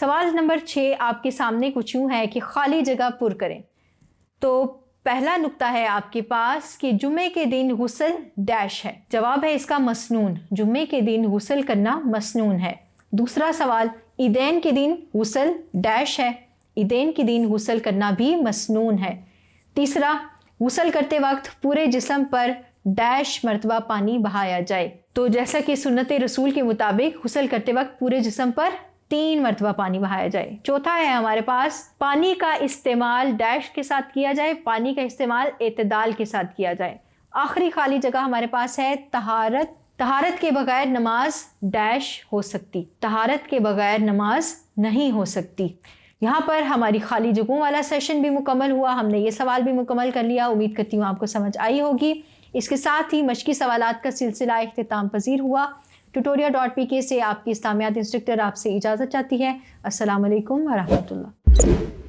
سوال نمبر 6 آپ کے سامنے کچھ یوں ہے کہ خالی جگہ پر کریں. تو پہلا نقطہ ہے آپ کے پاس کہ جمعے کے دن غسل ڈیش ہے. جواب ہے اس کا مسنون. جمعے کے دن غسل کرنا مسنون ہے. دوسرا سوال عیدین کے دن غسل ڈیش ہے. عیدین کے دن غسل کرنا بھی مسنون ہے. تیسرا غسل کرتے وقت پورے جسم پر ڈیش مرتبہ پانی بہایا جائے. تو جیسا کہ سنت رسول کے مطابق غسل کرتے وقت پورے جسم پر 3 مرتبہ پانی بہایا جائے. چوتھا ہے ہمارے پاس پانی کا استعمال ڈیش کے ساتھ کیا جائے. پانی کا استعمال اعتدال کے ساتھ کیا جائے. آخری خالی جگہ ہمارے پاس ہے طہارت. طہارت کے بغیر نماز ڈیش ہو سکتی. طہارت کے بغیر نماز نہیں ہو سکتی. یہاں پر ہماری خالی جگہوں والا سیشن بھی مکمل ہوا. ہم نے یہ سوال بھی مکمل کر لیا. امید کرتی ہوں آپ کو سمجھ آئی ہوگی. اس کے ساتھ ہی مشقی سوالات کا سلسلہ اختتام پذیر ہوا. Tutorial.pk سے آپ کی اسلامیات انسٹرکٹر آپ سے اجازت چاہتی ہے. السلام علیکم ورحمۃ اللہ.